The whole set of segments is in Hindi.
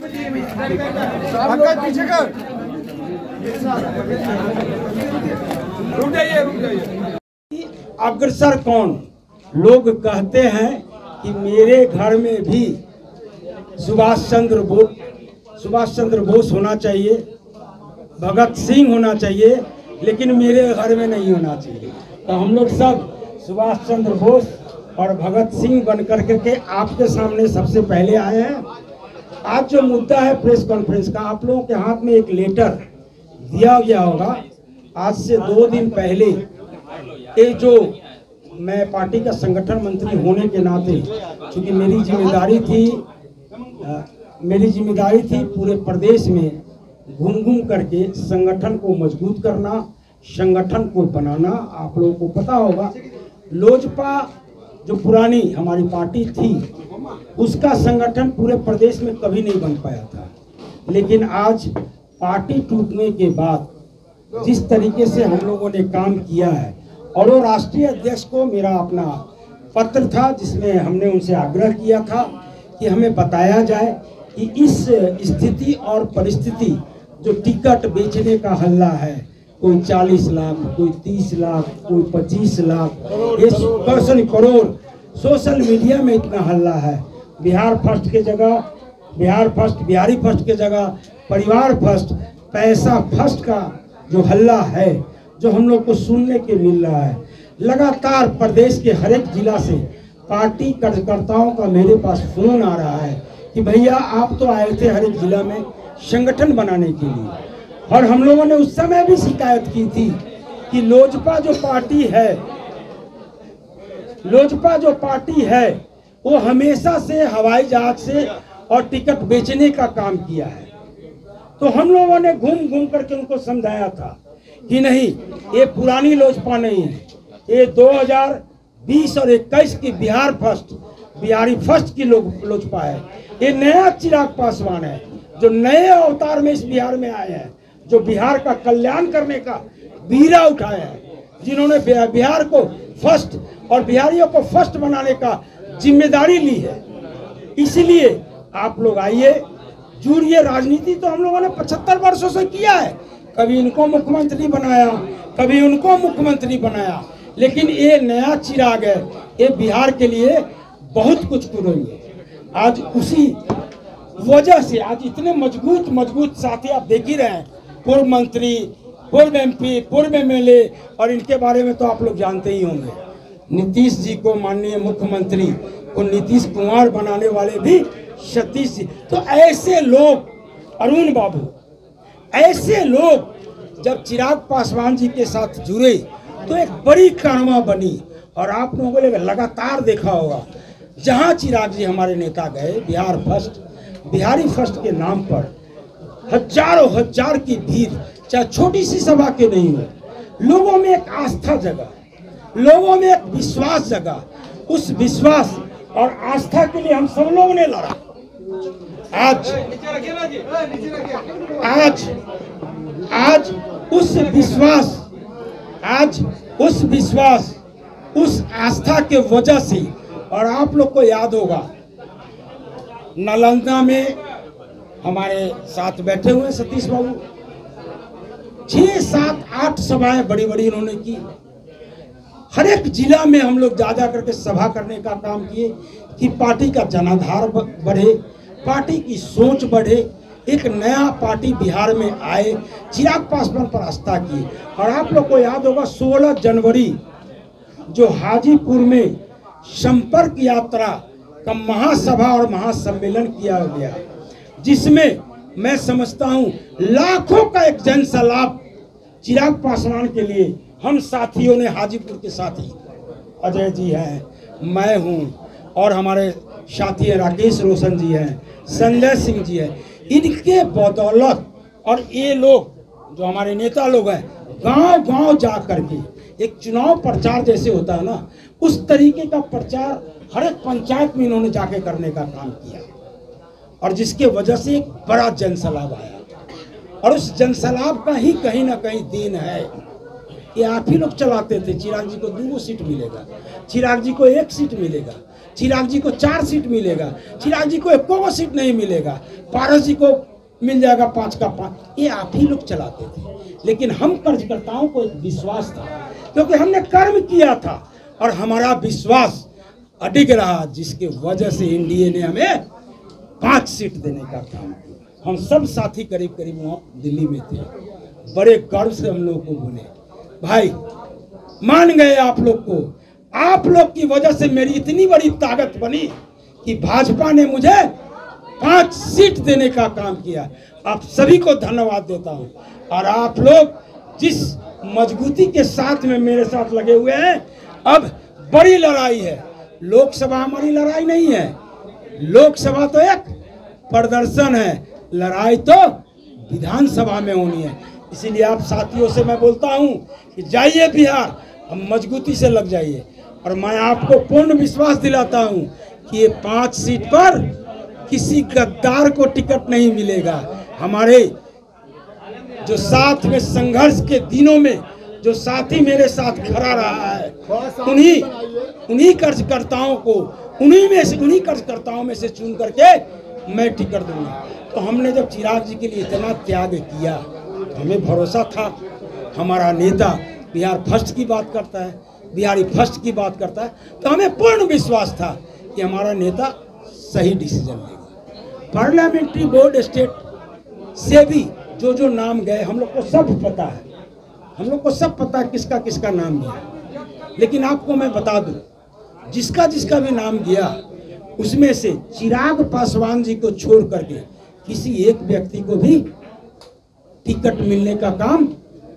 पीछे कर, रुक जाइए, रुक जाइए। अग्रसर कौन? लोग कहते हैं कि मेरे घर में भी सुभाष चंद्र बोस होना चाहिए, भगत सिंह होना चाहिए, लेकिन मेरे घर में नहीं होना चाहिए। तो हम लोग सब सुभाष चंद्र बोस और भगत सिंह बन करके आपके सामने सबसे पहले आए हैं। आज जो मुद्दा है प्रेस कॉन्फ्रेंस का, आप लोगों के हाथ में एक लेटर दिया गया होगा। आज से 2 दिन पहले ये जो मैं पार्टी का संगठन मंत्री होने के नाते, क्योंकि मेरी जिम्मेदारी थी पूरे प्रदेश में घूम करके संगठन को मजबूत करना, संगठन को बनाना। आप लोगों को पता होगा लोजपा जो पुरानी हमारी पार्टी थी उसका संगठन पूरे प्रदेश में कभी नहीं बन पाया था, लेकिन आज पार्टी टूटने के बाद जिस तरीके से हम लोगों ने काम किया है, और वो राष्ट्रीय अध्यक्ष को मेरा अपना पत्र था जिसमें हमने उनसे आग्रह किया था कि हमें बताया जाए कि इस स्थिति और परिस्थिति जो टिकट बेचने का हल्ला है, कोई 40 लाख, कोई 30 लाख, कोई 25 लाख, ये करोड़ सोशल मीडिया में इतना हल्ला है। बिहारी फर्स्ट के जगह परिवार फर्स्ट, पैसा फर्स्ट का जो हल्ला है, जो हम लोग को सुनने के मिल रहा है। लगातार प्रदेश के हर एक जिला से पार्टी कार्यकर्ताओं का मेरे पास फोन आ रहा है कि भैया आप तो आए थे हर एक जिला में संगठन बनाने के लिए, और हम लोगों ने उस समय भी शिकायत की थी कि लोजपा जो पार्टी है वो हमेशा से हवाई जहाज से और टिकट बेचने का काम किया है। तो हम लोगों ने घूम करके उनको समझाया था कि नहीं, ये पुरानी लोजपा नहीं है, ये 2020 और 21 की बिहारी फर्स्ट की लोजपा है। ये नया चिराग पासवान है जो नए अवतार में इस बिहार में आए हैं, जो बिहार का कल्याण करने का बीड़ा उठाया है, जिन्होंने बिहार को फर्स्ट और बिहारियों को फर्स्ट बनाने का जिम्मेदारी ली है। इसलिए आप लोग आइए, जुड़िए। राजनीति तो हम लोगों ने 75 वर्षों से किया है, कभी इनको मुख्यमंत्री बनाया, कभी उनको मुख्यमंत्री बनाया, लेकिन ये नया चिराग है, ये बिहार के लिए बहुत कुछ करेंगे। आज उसी वजह से आज इतने मजबूत साथी आप देख ही रहे हैं, पूर्व मंत्री, पूर्व MP, पूर्व MLA, और इनके बारे में तो आप लोग जानते ही होंगे। नीतीश जी को, माननीय मुख्यमंत्री को नीतीश कुमार बनाने वाले भी सतीश जी। तो ऐसे लोग, अरुण बाबू, ऐसे लोग जब चिराग पासवान जी के साथ जुड़े तो एक बड़ी कारमा बनी। और आप लोगों ने लगातार देखा होगा जहां चिराग जी हमारे नेता गए, बिहारी फर्स्ट के नाम पर हजारों हजार की भीड़, चाहे छोटी सी सभा के नहीं हो, लोगों में एक आस्था जगा, लोगों में एक विश्वास जगा। उस विश्वास और आस्था के लिए हम सब लोगों ने लड़ा। आज उस विश्वास उस आस्था के वजह से, और आप लोग को याद होगा नालंदा में हमारे साथ बैठे हुए सतीश बाबू, 6, 7, 8 सभाएं बड़ी इन्होंने की। हर एक जिला में हम लोग जा करके सभा करने का काम किए कि पार्टी का जनाधार बढ़े, पार्टी की सोच बढ़े, एक नया पार्टी बिहार में आए, चिराग पासवान पर आस्था की। और आप लोग को याद होगा 16 जनवरी जो हाजीपुर में संपर्क यात्रा का महासभा और महासम्मेलन किया गया, जिसमें मैं समझता हूं लाखों का एक जनसलाप चिराग पासवान के लिए हम साथियों ने, हाजीपुर के साथी अजय जी हैं, मैं हूं, और हमारे साथी हैं राकेश रोशन जी हैं, संजय सिंह जी हैं, इनके बदौलत। और ये लोग जो हमारे नेता लोग हैं, गांव जा करके एक चुनाव प्रचार जैसे होता है ना, उस तरीके का प्रचार हर एक पंचायत में इन्होंने जाके करने का काम किया, और जिसके वजह से एक बड़ा जनसलाब आया। और उस जनसलाब का ही कहीं ना कहीं देन है कि आप ही लोग चलाते थे। चिराग जी को 2 सीट मिलेगा, चिराग जी को 1 सीट मिलेगा, चिराग जी को 4 सीट मिलेगा, चिराग जी को 1 सीट नहीं मिलेगा, पारस जी को मिल जाएगा 5 का 5। ये आप ही लोग चलाते थे। लेकिन हम कार्यकर्ताओं को एक विश्वास था, क्योंकि हमने कर्म किया था और हमारा विश्वास अडिग रहा, जिसके वजह से एनडीए ने हमें 5 सीट देने का काम किया। हम सब साथी करीब करीब वहाँ दिल्ली में थे, बड़े गर्व से हम लोग को बोले भाई मान गए आप लोग को, आप लोग की वजह से मेरी इतनी बड़ी ताकत बनी कि भाजपा ने मुझे 5 सीट देने का काम किया। आप सभी को धन्यवाद देता हूं। और आप लोग जिस मजबूती के साथ में मेरे साथ लगे हुए हैं, अब बड़ी लड़ाई है। लोकसभा हमारी लड़ाई नहीं है, लोकसभा तो एक प्रदर्शन है, लड़ाई तो विधानसभा में होनी है। इसीलिए आप साथियों से मैं बोलता हूं कि जाइए बिहार, हम मजबूती से लग जाइए। और मैं आपको पूर्ण विश्वास दिलाता हूं कि ये 5 सीट पर किसी गद्दार को टिकट नहीं मिलेगा। हमारे जो साथ में संघर्ष के दिनों में जो साथी मेरे साथ खड़ा रहा है, उन्हीं कार्यकर्ताओं में से चुन करके मैं टिकट दूंगा। तो हमने जब चिराग जी के लिए इतना त्याग किया तो हमें भरोसा था, हमारा नेता बिहार फर्स्ट की बात करता है, बिहारी फर्स्ट की बात करता है, तो हमें पूर्ण विश्वास था कि हमारा नेता सही डिसीजन लेगा। पार्लियामेंट्री बोर्ड स्टेट से भी जो नाम गए हम लोग को सब पता है, हम लोग को सब पता है किसका किसका नाम गया। लेकिन आपको मैं बता दूं, जिसका जिसका भी नाम गया उसमें से चिराग पासवान जी को छोड़ करके किसी एक व्यक्ति को भी टिकट मिलने का काम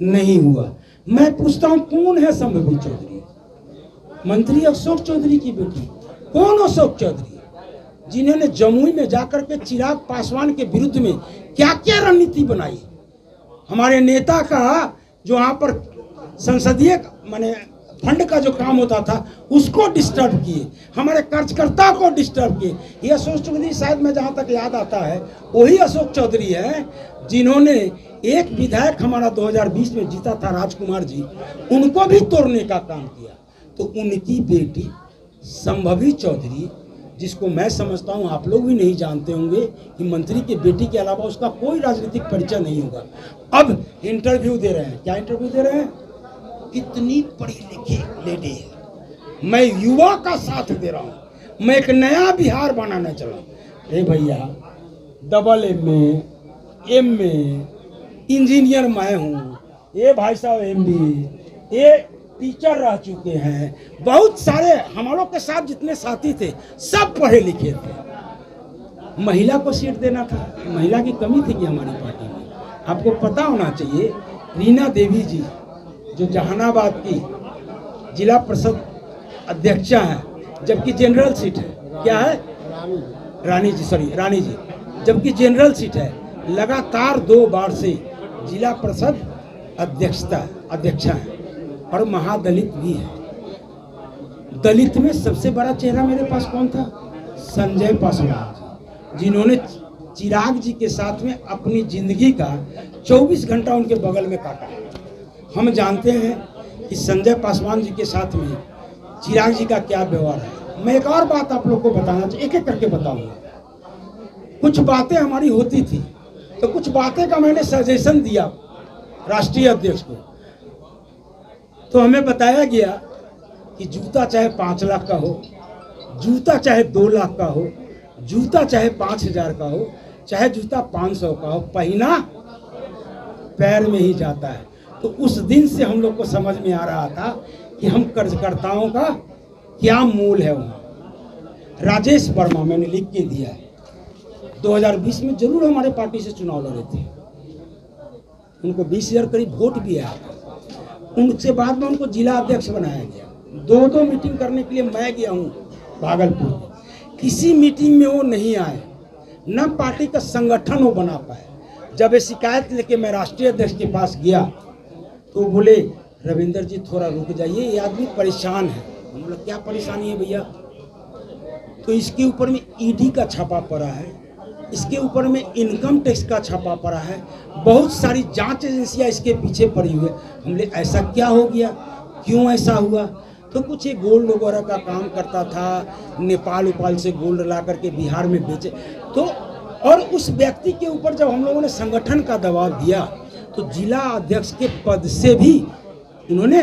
नहीं हुआ। मैं पूछता हूं कौन है संभवी चौधरी? मंत्री अशोक चौधरी की बेटी। कौन अशोक चौधरी? जिन्होंने जमुई में जाकर के चिराग पासवान के विरुद्ध में क्या क्या रणनीति बनाई। हमारे नेता का जो वहां पर संसदीय माने फंड का जो काम होता था उसको डिस्टर्ब किए, हमारे कार्यकर्ता को डिस्टर्ब किए। ये अशोक चौधरी शायद मैं जहां तक याद आता है वही अशोक चौधरी है जिन्होंने एक विधायक हमारा 2020 में जीता था राजकुमार जी, उनको भी तोड़ने का काम किया। तो उनकी बेटी संभवी चौधरी, जिसको मैं समझता हूं आप लोग भी नहीं जानते होंगे कि मंत्री की बेटी के अलावा उसका कोई राजनीतिक परिचय नहीं होगा, अब इंटरव्यू दे रहे हैं। क्या इंटरव्यू दे रहे हैं? कितनी पढ़ी लिखी लेडी है, मैं युवा का साथ दे रहा हूं, मैं एक नया बिहार बनाना चला। अरे भैया AA MA इंजीनियर मैं हूँ, ये भाई साहब MBA, ये टीचर रह चुके हैं, बहुत सारे हमारों के साथ जितने साथी थे सब पढ़े लिखे थे। महिला को सीट देना था, महिला की कमी थी कि हमारी पार्टी में। आपको पता होना चाहिए रीना देवी जी जो जहानाबाद की जिला परिषद अध्यक्षा है, जबकि जनरल सीट है, क्या है रानी जी, जबकि जनरल सीट है, लगातार 2 बार से जिला परिषद अध्यक्षा है और महादलित भी है। दलित में सबसे बड़ा चेहरा मेरे पास कौन था? संजय पासवान जी, जिन्होंने चिराग जी के साथ में अपनी जिंदगी का 24 घंटा उनके बगल में काटा। हम जानते हैं कि संजय पासवान जी के साथ में चिराग जी का क्या व्यवहार है। मैं एक और बात आप लोग को बताना चाहिए, एक एक करके बताऊंगा। कुछ बातें हमारी होती थी तो कुछ बातें का मैंने सजेशन दिया राष्ट्रीय अध्यक्ष को, तो हमें बताया गया कि जूता चाहे 5 लाख का हो, जूता चाहे 2 लाख का हो, जूता चाहे 5000 का हो, चाहे जूता 500 का हो, पहना पैर में ही जाता है। तो उस दिन से हम लोग को समझ में आ रहा था कि हम कार्यकर्ताओं का क्या मूल है। वहाँ राजेश वर्मा मैंने लिख के दिया है, 2020 में जरूर हमारे पार्टी से चुनाव लड़े थे, उनको 20,000 करीब वोट भी आया। उनसे बाद में उनको जिला अध्यक्ष बनाया गया। 2 मीटिंग करने के लिए मैं गया हूँ भागलपुर, किसी मीटिंग में वो नहीं आए, न पार्टी का संगठन वो बना पाए। जब ये शिकायत लेके मैं राष्ट्रीय अध्यक्ष के पास गया तो बोले रविंदर जी थोड़ा रुक जाइए, ये आदमी परेशान है। हम बोला क्या परेशानी है भैया? तो इसके ऊपर में ईडी का छापा पड़ा है, इसके ऊपर में इनकम टैक्स का छापा पड़ा है, बहुत सारी जांच एजेंसियां इसके पीछे पड़ी हुई है। हमने ऐसा क्या हो गया, क्यों ऐसा हुआ? तो तो कुछ ये गोल्ड वगैरह का काम करता था, नेपाल उपाल से गोल्ड ला करके बिहार में बेचे। तो और उस व्यक्ति के ऊपर जब हम लोगों ने संगठन का दबाव दिया तो जिला अध्यक्ष के पद से भी उन्होंने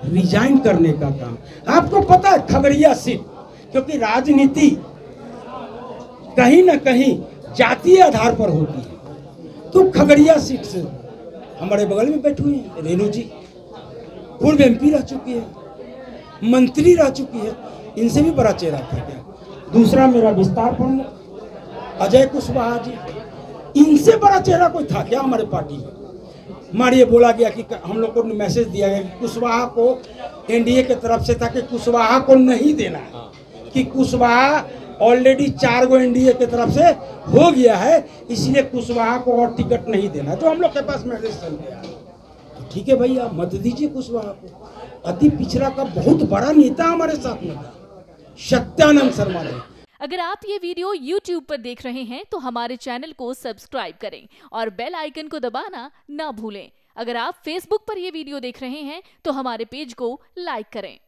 रिजाइन करने का काम। आपको पता है खगड़िया सीट, क्योंकि राजनीति कहीं ना कहीं जातीय आधार पर होती है, तो खगड़िया सीट से हमारे बगल में बैठी हुई है रेणु जी, पूर्व MP रह चुकी है, मंत्री रह चुकी है, इनसे भी बड़ा चेहरा था क्या। दूसरा मेरा विस्तार प्रमुख अजय कुशवाहा जी, इनसे बड़ा चेहरा कोई था क्या हमारे पार्टी में। हमारे ये बोला गया कि हम लोग को मैसेज दिया गया कि कुशवाहा को NDA की तरफ से था कि कुशवाहा को नहीं देना है, कि कुशवाहा ऑलरेडी 4 गो NDA की तरफ से हो गया है, इसलिए कुशवाहा को और टिकट नहीं देना। तो हम लोग के पास मैसेज चल गया, तो ठीक है भैया मत दीजिए कुशवाहा को। अति पिछड़ा का बहुत बड़ा नेता हमारे साथ में था, सत्यानंद शर्मा ने। अगर आप ये वीडियो YouTube पर देख रहे हैं तो हमारे चैनल को सब्सक्राइब करें और बेल आइकन को दबाना ना भूलें। अगर आप Facebook पर ये वीडियो देख रहे हैं तो हमारे पेज को लाइक करें।